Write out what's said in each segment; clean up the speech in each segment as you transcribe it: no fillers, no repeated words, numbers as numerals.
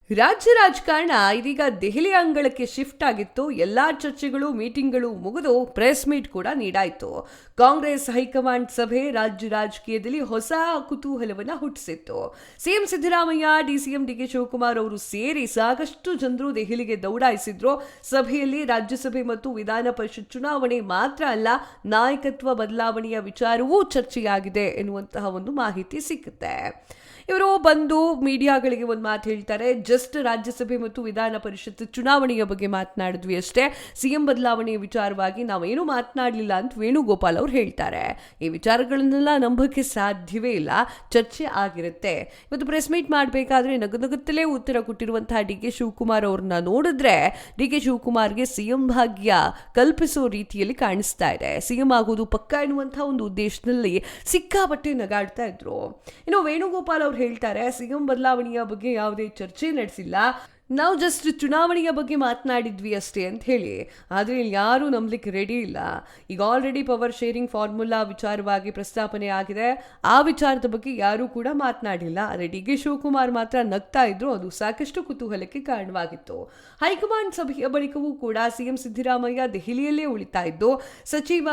ರಾಜ್ಯ ರಾಜಕಾರಣ ಇದೀಗ ದೆಹಲಿ ಅಂಗಳಕ್ಕೆ ಶಿಫ್ಟ್ ಆಗಿತ್ತು. ಎಲ್ಲಾ ಚರ್ಚೆಗಳು, ಮೀಟಿಂಗ್ಗಳು ಮುಗಿದು ಪ್ರೆಸ್ ಮೀಟ್ ಕೂಡ ನೀಡಾಯಿತು. ಕಾಂಗ್ರೆಸ್ ಹೈಕಮಾಂಡ್ ಸಭೆ ರಾಜ್ಯ ರಾಜಕೀಯದಲ್ಲಿ ಹೊಸ ಕುತೂಹಲವನ್ನ ಹುಟ್ಟಿಸಿತ್ತು. ಸಿಎಂ ಸಿದ್ದರಾಮಯ್ಯ, ಡಿಸಿಎಂ ಡಿಕೆ ಶಿವಕುಮಾರ್ ಅವರು ಸೇರಿ ಸಾಕಷ್ಟು ಜನರು ದೆಹಲಿಗೆ ದೌಡಾಯಿಸಿದ್ರು. ಸಭೆಯಲ್ಲಿ ರಾಜ್ಯಸಭೆ ಮತ್ತು ವಿಧಾನ ಪರಿಷತ್ ಚುನಾವಣೆ ಮಾತ್ರ ಅಲ್ಲ, ನಾಯಕತ್ವ ಬದಲಾವಣೆಯ ವಿಚಾರವೂ ಚರ್ಚೆಯಾಗಿದೆ ಎನ್ನುವಂತಹ ಒಂದು ಮಾಹಿತಿ ಸಿಕ್ಕುತ್ತೆ. ಇವರು ಬಂದು ಮೀಡಿಯಾಗಳಿಗೆ ಒಂದು ಮಾತು ಹೇಳ್ತಾರೆ, ಜಸ್ಟ್ ರಾಜ್ಯಸಭೆ ಮತ್ತು ವಿಧಾನ ಪರಿಷತ್ ಚುನಾವಣೆಯ ಬಗ್ಗೆ ಮಾತನಾಡಿದ್ವಿ ಅಷ್ಟೇ, ಸಿಎಂ ಬದಲಾವಣೆಯ ವಿಚಾರವಾಗಿ ನಾವೇನು ಮಾತನಾಡಲಿಲ್ಲ ಅಂತ ವೇಣುಗೋಪಾಲ್ ಅವರು ಹೇಳ್ತಾರೆ. ಈ ವಿಚಾರಗಳನ್ನೆಲ್ಲ ನಂಬಕ್ಕೆ ಸಾಧ್ಯವೇ ಇಲ್ಲ, ಚರ್ಚೆ ಆಗಿರುತ್ತೆ. ಇವತ್ತು ಪ್ರೆಸ್ ಮೀಟ್ ಮಾಡಬೇಕಾದ್ರೆ ನಗುತ್ತಲೇ ಉತ್ತರ ಕೊಟ್ಟಿರುವಂತಹ ಡಿ ಕೆ ಶಿವಕುಮಾರ್ ಅವ್ರನ್ನ ನೋಡಿದ್ರೆ ಡಿ ಕೆ ಶಿವಕುಮಾರ್ಗೆ ಸಿಎಂ ಭಾಗ್ಯ ಕಲ್ಪಿಸೋ ರೀತಿಯಲ್ಲಿ ಕಾಣಿಸ್ತಾ ಇದೆ. ಸಿಎಂ ಆಗೋದು ಪಕ್ಕ ಎನ್ನುವಂತಹ ಒಂದು ಉದ್ದೇಶದಲ್ಲಿ ಸಿಕ್ಕಾಪಟ್ಟೆ ನಗಾಡ್ತಾ ಇದ್ರು. ಇನ್ನು ವೇಣುಗೋಪಾಲ್ ಅವರು ಹೇಳ್ತಾರೆ, ಸಿಎಂ ಬದಲಾವಣೆಯ ಬಗ್ಗೆ ಯಾವುದೇ ಚರ್ಚೆ ನಡೆಸಿಲ್ಲ, ನಾವು ಜಸ್ಟ್ ಚುನಾವಣೆಯ ಬಗ್ಗೆ ಮಾತನಾಡಿದ್ವಿ ಅಷ್ಟೇ ಅಂತ ಹೇಳಿ. ಆದರೆ ಇಲ್ಲಿ ಯಾರೂ ನಂಬಲಿಕ್ಕೆ ರೆಡಿ ಇಲ್ಲ. ಈಗ ಆಲ್ರೆಡಿ ಪವರ್ ಶೇರಿಂಗ್ ಫಾರ್ಮುಲಾ ವಿಚಾರವಾಗಿ ಪ್ರಸ್ತಾಪನೆ ಆಗಿದೆ. ಆ ವಿಚಾರದ ಬಗ್ಗೆ ಯಾರೂ ಕೂಡ ಮಾತನಾಡಿಲ್ಲ. ಆದರೆ ಡಿ ಕೆ ಶಿವಕುಮಾರ್ ಮಾತ್ರ ನಗ್ತಾ ಇದ್ರು. ಅದು ಸಾಕಷ್ಟು ಕುತೂಹಲಕ್ಕೆ ಕಾರಣವಾಗಿತ್ತು. ಹೈಕಮಾಂಡ್ ಸಭೆಯ ಬಳಿಕವೂ ಕೂಡ ಸಿಎಂ ಸಿದ್ದರಾಮಯ್ಯ ದೆಹಲಿಯಲ್ಲೇ ಉಳಿತಾ ಇದ್ದು, ಸಚಿವ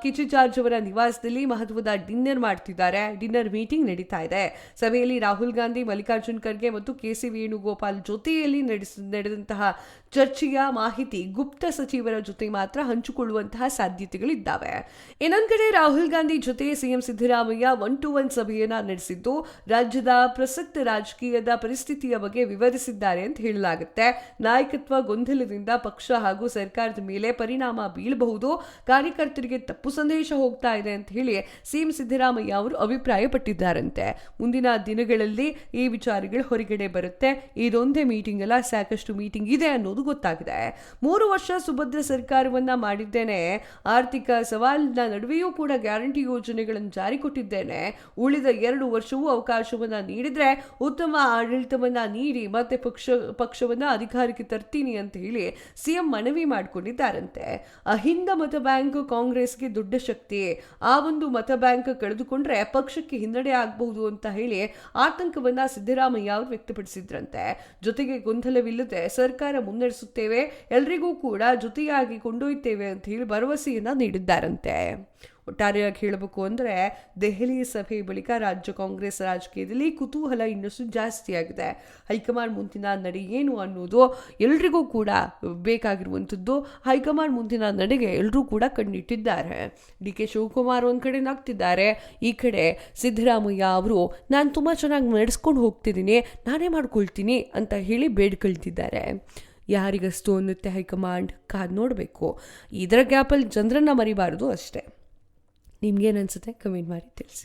ಕಿಚಿ ಜಾರ್ಜ್ ಅವರ ನಿವಾಸದಲ್ಲಿ ಮಹತ್ವದ ಡಿನ್ನರ್ ಮಾಡ್ತಿದ್ದಾರೆ. ಡಿನ್ನರ್ ಮೀಟಿಂಗ್ ನಡೀತಾ ಇದೆ. ಸಭೆಯಲ್ಲಿ ರಾಹುಲ್ ಗಾಂಧಿ, ಮಲ್ಲಿಕಾರ್ಜುನ್ ಖರ್ಗೆ ಮತ್ತು ಕೆ.ಸಿ. ವೇಣುಗೋಪಾಲ್ ಜೊತೆಯಲ್ಲಿ ನಡೆದಂತಹ ಚರ್ಚೆಯ ಮಾಹಿತಿ ಗುಪ್ತ ಸಚಿವರ ಜೊತೆ ಮಾತ್ರ ಹಂಚಿಕೊಳ್ಳುವಂತಹ ಸಾಧ್ಯತೆಗಳಿದ್ದಾವೆ. ಇನ್ನೊಂದು ಕಡೆ ರಾಹುಲ್ ಗಾಂಧಿ ಜೊತೆ ಸಿಎಂ ಸಿದ್ದರಾಮಯ್ಯ 1-to-1 ಸಭೆಯನ್ನ ನಡೆಸಿದ್ದು, ರಾಜ್ಯದ ಪ್ರಸಕ್ತ ರಾಜಕೀಯದ ಪರಿಸ್ಥಿತಿಯ ಬಗ್ಗೆ ವಿವರಿಸಿದ್ದಾರೆ ಅಂತ ಹೇಳಲಾಗುತ್ತೆ. ನಾಯಕತ್ವ ಗೊಂದಲದಿಂದ ಪಕ್ಷ ಹಾಗೂ ಸರ್ಕಾರದ ಮೇಲೆ ಪರಿಣಾಮ ಬೀಳಬಹುದು, ಕಾರ್ಯಕರ್ತರಿಗೆ ತಪ್ಪು ಸಂದೇಶ ಹೋಗ್ತಾ ಇದೆ ಅಂತ ಹೇಳಿ ಸಿಎಂ ಸಿದ್ದರಾಮಯ್ಯ ಅವರು ಅಭಿಪ್ರಾಯಪಟ್ಟಿದ್ದಾರಂತೆ. ಮುಂದಿನ ದಿನಗಳಲ್ಲಿ ಈ ವಿಚಾರಗಳು ಹೊರಗಡೆ ಬರುತ್ತೆ. ಇದೊಂದೇ ಮೀಟಿಂಗ್ ಅಲ್ಲ, ಸಾಕಷ್ಟು ಮೀಟಿಂಗ್ ಇದೆ ಅನ್ನೋದು ಗೊತ್ತಾಗಿದೆ. 3 ವರ್ಷ ಸುಭದ್ರ ಸರ್ಕಾರವನ್ನ ಮಾಡಿದ್ದೇನೆ, ಆರ್ಥಿಕ ಸವಾಲಿನ ನಡುವೆಯೂ ಕೂಡ ಗ್ಯಾರಂಟಿ ಯೋಜನೆಗಳನ್ನು ಜಾರಿ ಕೊಟ್ಟಿದ್ದೇನೆ, ಉಳಿದ 2 ವರ್ಷವೂ ಅವಕಾಶವನ್ನ ನೀಡಿದ್ರೆ ಉತ್ತಮ ಆಡಳಿತವನ್ನ ನೀಡಿ ಮತ್ತೆ ಪಕ್ಷವನ್ನ ಅಧಿಕಾರಕ್ಕೆ ತರ್ತೀನಿ ಅಂತ ಹೇಳಿ ಸಿಎಂ ಮನವಿ ಮಾಡಿಕೊಂಡಿದ್ದಾರಂತೆ. ಅಹಿಂದ ಮತ ಬ್ಯಾಂಕ್ ಕಾಂಗ್ರೆಸ್ಗೆ ದೊಡ್ಡ ಶಕ್ತಿ, ಆ ಒಂದು ಮತ ಬ್ಯಾಂಕ್ ಕಳೆದುಕೊಂಡ್ರೆ ಪಕ್ಷಕ್ಕೆ ಹಿನ್ನಡೆ ಆಗಬಹುದು ಅಂತ ಹೇಳಿ ಆತಂಕವನ್ನ ಸಿದ್ದರಾಮಯ್ಯ ಅವರು ವ್ಯಕ್ತಪಡಿಸಿದ್ರಂತೆ. ಜೊತೆಗೆ ಗೊಂದಲವಿಲ್ಲದೆ ಸರ್ಕಾರ ಮುನ್ನಡೆಸುತ್ತೇವೆ, ಎಲ್ರಿಗೂ ಕೂಡ ಜೊತೆಯಾಗಿ ಕೊಂಡೊಯ್ತೇವೆ ಅಂತ ಹೇಳಿ ಭರವಸೆಯನ್ನ ನೀಡಿದ್ದಾರಂತೆ. ಒಟ್ಟಾರೆಯಾಗಿ ಹೇಳಬೇಕು ಅಂದರೆ ದೆಹಲಿ ಸಭೆ ಬಳಿಕ ರಾಜ್ಯ ಕಾಂಗ್ರೆಸ್ ರಾಜಕೀಯದಲ್ಲಿ ಕುತೂಹಲ ಇನ್ನಷ್ಟು ಜಾಸ್ತಿಯಾಗಿದೆ. ಹೈಕಮಾಂಡ್ ಮುಂದಿನ ನಡೆ ಏನು ಅನ್ನೋದು ಎಲ್ರಿಗೂ ಕೂಡ ಬೇಕಾಗಿರುವಂಥದ್ದು. ಹೈಕಮಾಂಡ್ ಮುಂದಿನ ನಡೆಗೆ ಎಲ್ಲರೂ ಕೂಡ ಕಣ್ಣಿಟ್ಟಿದ್ದಾರೆ. ಡಿ ಕೆ ಶಿವಕುಮಾರ್ ಒಂದು ಕಡೆ ನಗ್ತಿದ್ದಾರೆ, ಈ ಕಡೆ ಸಿದ್ದರಾಮಯ್ಯ ಅವರು ನಾನು ತುಂಬ ಚೆನ್ನಾಗಿ ನಡೆಸ್ಕೊಂಡು ಹೋಗ್ತಿದ್ದೀನಿ, ನಾನೇ ಮಾಡ್ಕೊಳ್ತೀನಿ ಅಂತ ಹೇಳಿ ಬೇಡ್ಕೊಳ್ತಿದ್ದಾರೆ. ಯಾರಿಗಷ್ಟು ಅನ್ನುತ್ತೆ ಹೈಕಮಾಂಡ್, ಕಾದು ನೋಡಬೇಕು. ಇದರ ಗ್ಯಾಪಲ್ಲಿ ಜನರನ್ನು ಮರಿಬಾರ್ದು ಅಷ್ಟೇ. ನಿಮ್ಗೇನು ಅನಿಸುತ್ತೆ ಕಮೆಂಟ್ ಮಾಡಿ ತಿಳಿಸಿ.